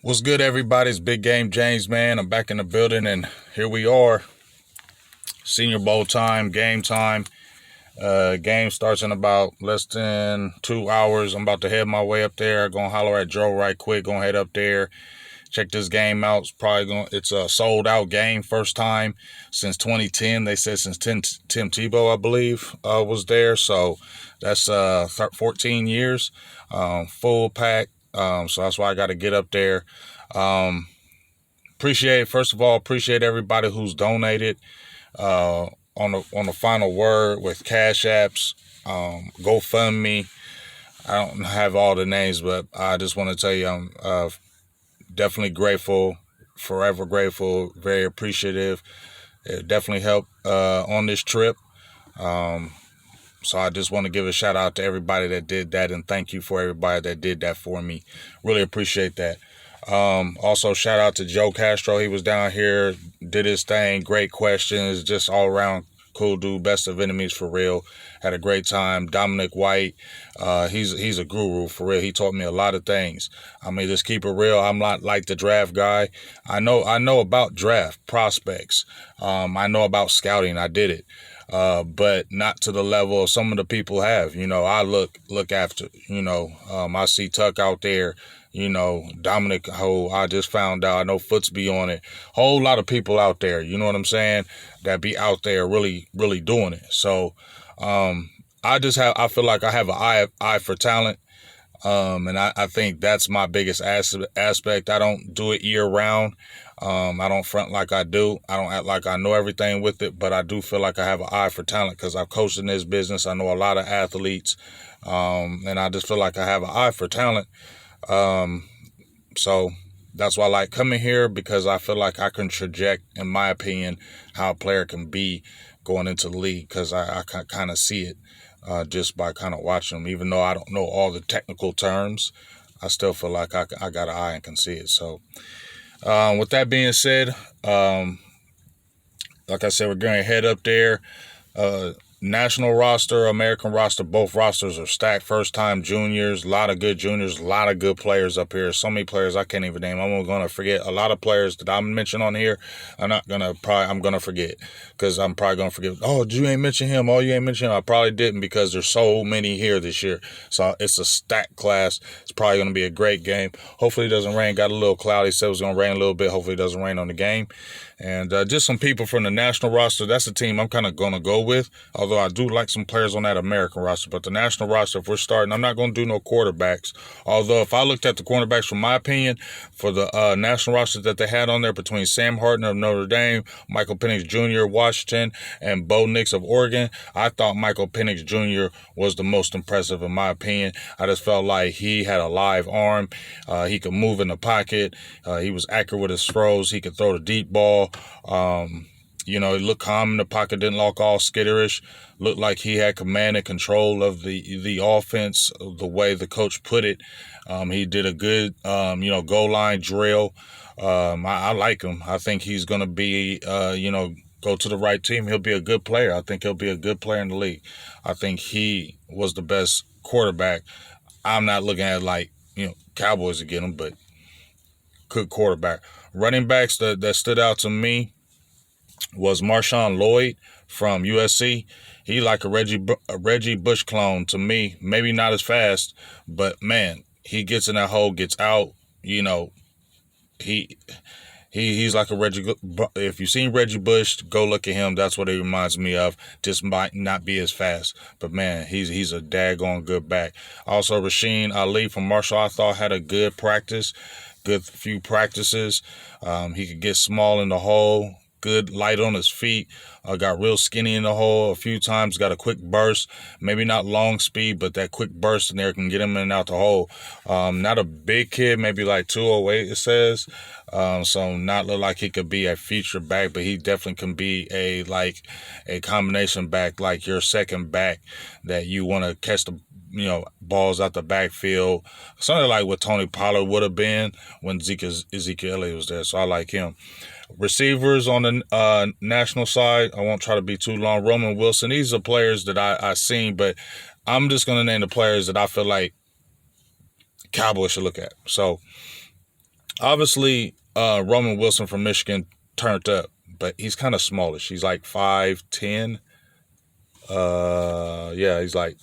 What's good, everybody? It's Big Game James, man. I'm back in the building, and here we are. Senior Bowl time, game time. Game starts in about less than 2 hours. I'm about to head my way up there. Gonna holler at Joe right quick. Gonna head up there. Check this game out. It's a sold out game. First time since 2010. They said since Tim Tebow, I believe, was there. So that's 14 years. Full pack. So that's why I got to get up there. Um, First of all, appreciate everybody who's donated uh, on the final word with Cash Apps, GoFundMe. I don't have all the names, but I just want to tell you I'm definitely grateful, forever grateful, very appreciative. It definitely helped on this trip. Um, so I just want to give a shout out to everybody that did that, and thank you for everybody that did that for me. Really appreciate that. Also, shout out to Joe Castro. He was down here, did his thing. Great questions, just all around cool dude. Best of enemies for real. Had a great time. Dominic White, he's a guru for real. He taught me a lot of things. I mean, just keep it real. I'm not like the draft guy. I know about draft prospects. I know about scouting. I did it. But not to the level of some of the people have. I look after. I see Tuck out there. Dominic Ho, I just found out. I know Foots be on it. Whole lot of people out there, you know what I'm saying, that be out there really, really doing it. So I feel like I have an eye for talent. And I think that's my biggest aspect. I don't do it year round. I don't front like I do. I don't act like I know everything with it, but I do feel like I have an eye for talent because I've coached in this business. I know a lot of athletes, and I just feel like I have an eye for talent. Um, so that's why I like coming here because I feel like I can project, in my opinion, how a player can be going into the league because I kind of see it just by kind of watching them. Even though I don't know all the technical terms, I still feel like I got an eye and can see it. So with that being said, like I said, we're going to head up there. Uh, National roster, American roster, both rosters are stacked. First time juniors, a lot of good juniors, a lot of good players up here. So many players I can't even name. I'm going to forget a lot of players that I'm mentioning on here. I'm going to forget because I'm probably going to forget. Oh, you ain't mention him. Oh, you ain't mention him. I probably didn't because there's so many here this year. So it's a stacked class. It's probably going to be a great game. Hopefully it doesn't rain. Got a little cloudy. Said it was going to rain a little bit. Hopefully it doesn't rain on the game. And just some people from the national roster. That's the team I'm kind of going to go with. Although I do like some players on that American roster. But the national roster, if we're starting, I'm not going to do no quarterbacks. Although if I looked at the cornerbacks, from my opinion, for the national roster that they had on there between Sam Harden of Notre Dame, Michael Penix Jr. of Washington, and Bo Nix of Oregon, I thought Michael Penix Jr. was the most impressive in my opinion. I just felt like he had a live arm. He could move in the pocket. He was accurate with his throws. He could throw the deep ball. He looked calm in the pocket, didn't look all skitterish. Looked like he had command and control of the offense, the way the coach put it. He did a good, goal line drill. I like him. I think he's going to be, go to the right team. He'll be a good player. I think he'll be a good player in the league. I think he was the best quarterback. I'm not looking at Cowboys to get him, but good quarterback. Running backs that stood out to me was Marshawn Lloyd from USC. He like a Reggie Bush clone to me. Maybe not as fast, but man, he gets in that hole, gets out. He he's like a Reggie. If you've seen Reggie Bush, go look at him. That's what he reminds me of. Just might not be as fast, but man, he's a daggone good back. Also, Rasheen Ali from Marshall, I thought had a good practice, good few practices. He could get small in the hole. Good light on his feet. Got real skinny in the hole a few times. Got a quick burst. Maybe not long speed, but that quick burst in there can get him in and out the hole. Not a big kid, maybe like 208 it says. So not look like he could be a feature back, but he definitely can be a combination back, like your second back that you want to catch the balls out the backfield. Something like what Tony Pollard would have been when Ezekiel Elliott was there. So I like him. Receivers on the national side, I won't try to be too long. Roman Wilson, these are players that I seen, but I'm just going to name the players that I feel like Cowboys should look at. So Obviously, Roman Wilson from Michigan turned up, but he's kind of smallish. He's like 5'10". Yeah, he's like,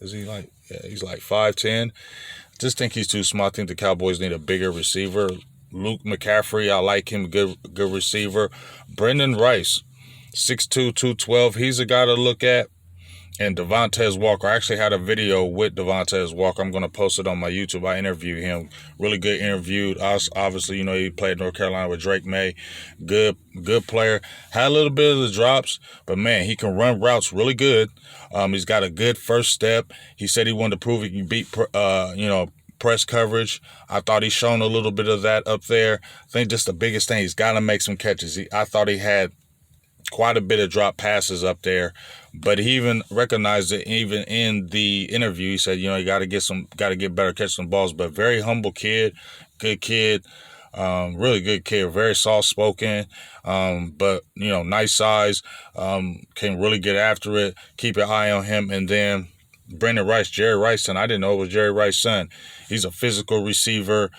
is he like? Yeah, he's like 5'10". Just think he's too small. I think the Cowboys need a bigger receiver. Luke McCaffrey, I like him, good receiver. Brendan Rice, 6'2", 212. He's a guy to look at. And Devontae Walker. I actually had a video with Devontae Walker. I'm going to post it on my YouTube. I interviewed him. Really good interview. Obviously, he played North Carolina with Drake May. Good player. Had a little bit of the drops, but man, he can run routes really good. He's got a good first step. He said he wanted to prove he can beat, press coverage. I thought he's shown a little bit of that up there. I think just the biggest thing, he's got to make some catches. I thought he had quite a bit of drop passes up there, but he even recognized it even in the interview. He said, you got to get better catching some balls, but very humble kid, good kid, really good kid, very soft-spoken, but, nice size, can really get after it. Keep your eye on him. And then Brendan Rice, Jerry Rice's son. I didn't know it was Jerry Rice's son. He's a physical receiver.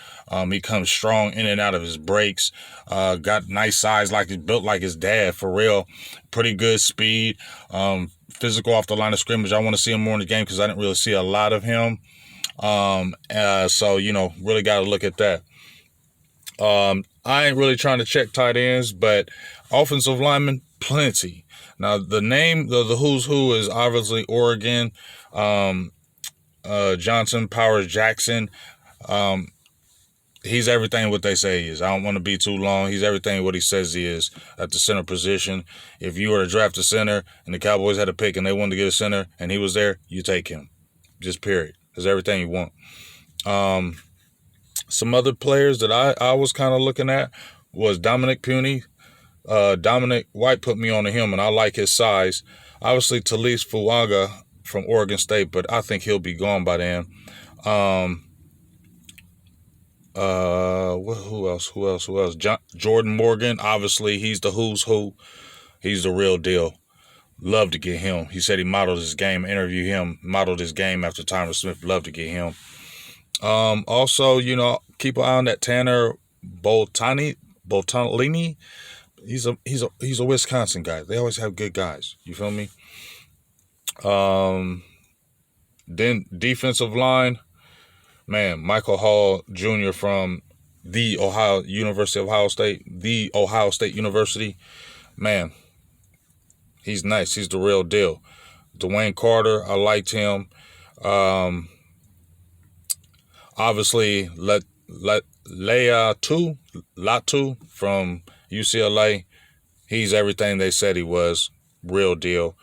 He comes strong in and out of his breaks. Got nice size, like he's built like his dad, for real. Pretty good speed. Physical off the line of scrimmage. I want to see him more in the game because I didn't really see a lot of him. So, really got to look at that. I ain't really trying to check tight ends, but offensive linemen, plenty. Now, the name, the who's who is obviously Oregon, Johnson, Powers, Jackson. He's everything what they say he is. I don't want to be too long. He's everything what he says he is at the center position. If you were to draft a center and the Cowboys had a pick and they wanted to get a center and he was there, you take him. Just period. That's everything you want. Some other players that I was kind of looking at was Dominic Puny. Dominic White put me on to him, and I like his size. Obviously, Talise Fuaga from Oregon State, but I think he'll be gone by then. Who else? Jordan Morgan, obviously, he's the who's who. He's the real deal. Love to get him. He said he modeled his game, interviewed him, modeled his game after Tyron Smith. Love to get him. Also, keep an eye on that Tanner Boltolini. He's a Wisconsin guy. They always have good guys. You feel me? Then defensive line, man, Michael Hall Jr. from the University of Ohio State, the Ohio State University. Man, he's nice. He's the real deal. Dwayne Carter, I liked him. Obviously, Latu from UCLA. He's everything they said he was. Real deal.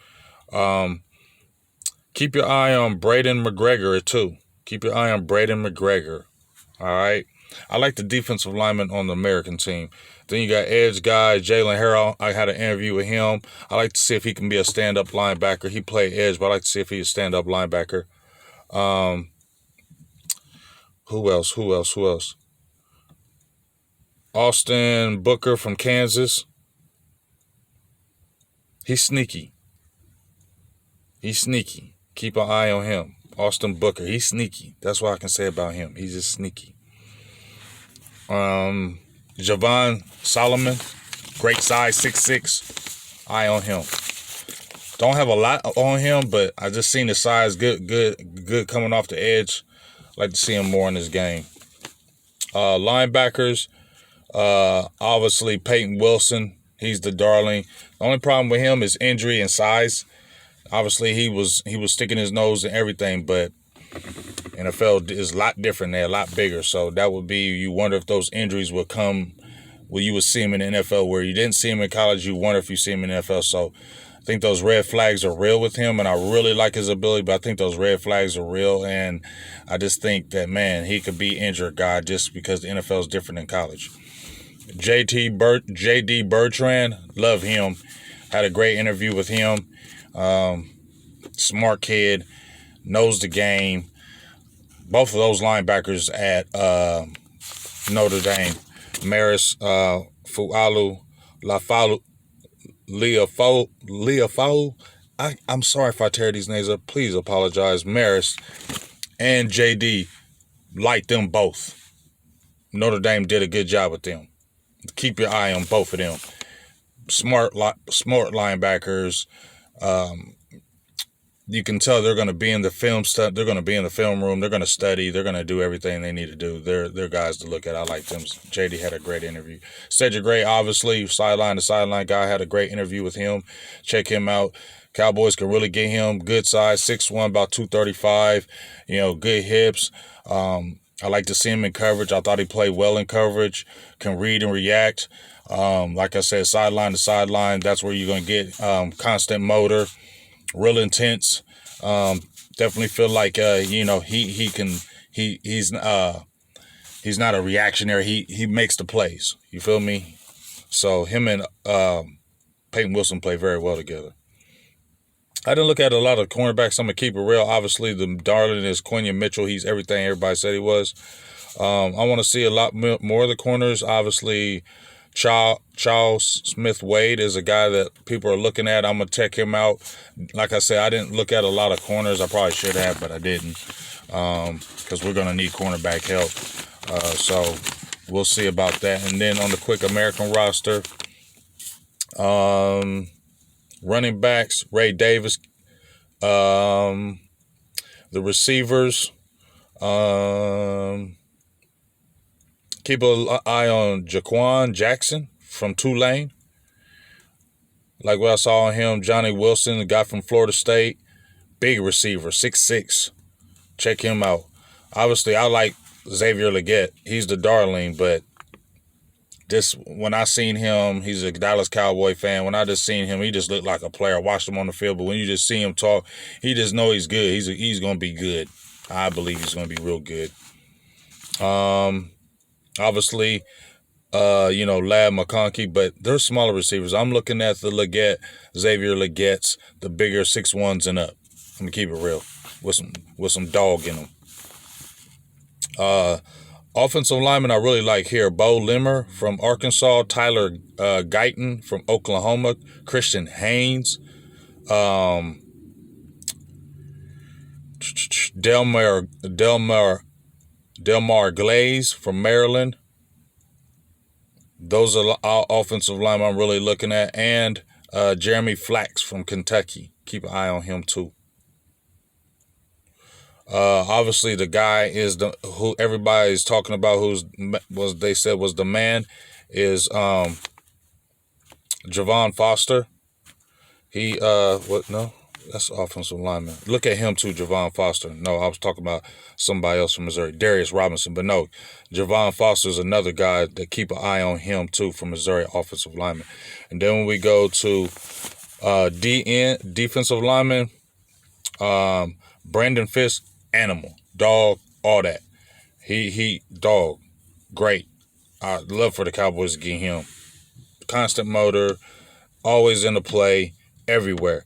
Keep your eye on Braden McGregor, too. Keep your eye on Braden McGregor. All right? I like the defensive lineman on the American team. Then you got edge guy, Jalen Harrell. I had an interview with him. I like to see if he can be a stand-up linebacker. He played edge, but I like to see if he's a stand-up linebacker. Who else? Austin Booker from Kansas. He's sneaky. Keep an eye on him. Austin Booker. He's sneaky. That's what I can say about him. He's just sneaky. Javon Solomon. Great size, 6'6". Eye on him. Don't have a lot on him, but I just seen the size good coming off the edge. Like to see him more in this game. Linebackers, obviously Peyton Wilson. He's the darling. The only problem with him is injury and size. Obviously, he was sticking his nose in everything, but NFL is a lot different. They're a lot bigger. So that would be, you wonder if those injuries would come where you would see him in the NFL. Where you didn't see him in college, you wonder if you see him in the NFL. So I think those red flags are real with him, and I really like his ability, but I think those red flags are real, and I just think that, man, he could be injured, guy, just because the NFL is different than college. J.D. Bertrand, love him. Had a great interview with him. Smart kid, knows the game. Both of those linebackers at Notre Dame, Maris Fualu, Leafau. I'm sorry if I tear these names up. Please apologize. Maris and JD, like them both. Notre Dame did a good job with them. Keep your eye on both of them. Smart linebackers. You can tell they're going to be in the film stuff. They're going to be in the film room. They're going to study. They're going to do everything they need to do. They're guys to look at. I like them. JD had a great interview. Cedric Gray, obviously, sideline to sideline guy, had a great interview with him. Check him out. Cowboys can really get him. Good size, 6'1", about 235. Good hips. I like to see him in coverage. I thought he played well in coverage. Can read and react. Like I said, sideline to sideline. That's where you're going to get constant motor. Real intense. Definitely feel like he's not a reactionary. He makes the plays. You feel me? So him and Peyton Wilson play very well together. I didn't look at a lot of cornerbacks. I'm gonna keep it real. Obviously, the darling is Quinion Mitchell. He's everything everybody said he was. I want to see a lot more of the corners. Obviously, Charles Smith-Wade is a guy that people are looking at. I'm going to check him out. Like I said, I didn't look at a lot of corners. I probably should have, but I didn't, because we're going to need cornerback help. So we'll see about that. And then on the quick American roster, running backs, Ray Davis. The receivers, keep an eye on Jaquan Jackson from Tulane. Like what I saw on him, Johnny Wilson, the guy from Florida State. Big receiver, 6'6". Check him out. Obviously, I like Xavier Legette. He's the darling, but when I seen him, he's a Dallas Cowboy fan. When I just seen him, he just looked like a player. I watched him on the field, but when you just see him talk, he just know he's good. He's going to be good. I believe he's going to be real good. Obviously, Lab McConkey, but they're smaller receivers. I'm looking at the Xavier Legette's, the bigger 6'1s and up. I'm going to keep it real with some dog in them. Offensive lineman I really like here, Bo Limmer from Arkansas, Tyler Guyton from Oklahoma, Christian Haynes, Delmar Glaze from Maryland. Those are offensive linemen I'm really looking at. And Jeremy Flax from Kentucky. Keep an eye on him too. Obviously, the guy is who everybody's talking about, they said was the man, is Javon Foster. That's offensive lineman. Look at him too, Javon Foster. No, I was talking about somebody else from Missouri, Darius Robinson. But no, Javon Foster is another guy that keep an eye on him too from Missouri, offensive lineman. And then when we go to defensive lineman, Brandon Fisk, animal, dog, all that. He dog, great. I'd love for the Cowboys to get him. Constant motor, always in the play, everywhere.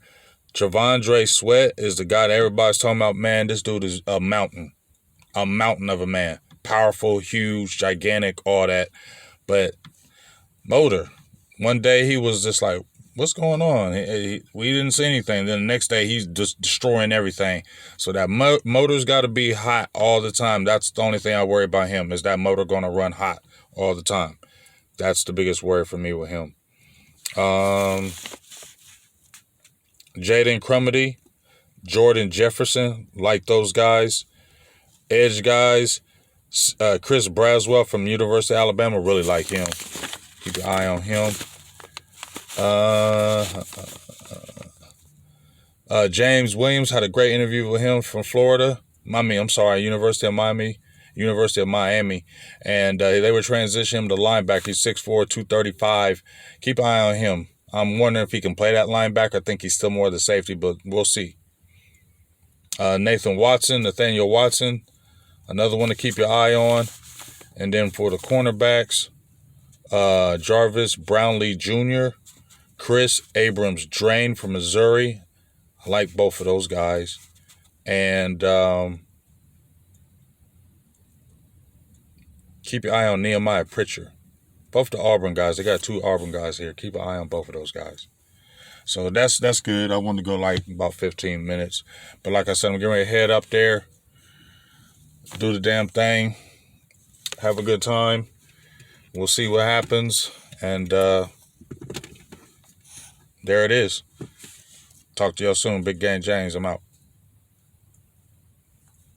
Travandre Sweat is the guy that everybody's talking about. Man, this dude is a mountain of a man. Powerful, huge, gigantic, all that. But motor. One day he was just like, what's going on? We didn't see anything. Then the next day he's just destroying everything. So that motor's got to be hot all the time. That's the only thing I worry about him, is that motor going to run hot all the time. That's the biggest worry for me with him. Jaden Crumedy, Jordan Jefferson, like those guys. Edge guys, Chris Braswell from University of Alabama, really like him. Keep your eye on him. James Williams, had a great interview with him from Florida. University of Miami. And they were transitioning him to linebacker. He's 6'4", 235. Keep an eye on him. I'm wondering if he can play that linebacker. I think he's still more of the safety, but we'll see. Nathaniel Watson, another one to keep your eye on. And then for the cornerbacks, Jarvis Brownlee Jr., Chris Abrams-Drain from Missouri. I like both of those guys. And keep your eye on Nehemiah Pritchard. Both the Auburn guys. They got two Auburn guys here. Keep an eye on both of those guys. So that's good. I wanted to go like about 15 minutes. But like I said, I'm getting ready to head up there, do the damn thing. Have a good time. We'll see what happens. And there it is. Talk to y'all soon. Big Gang James. I'm out.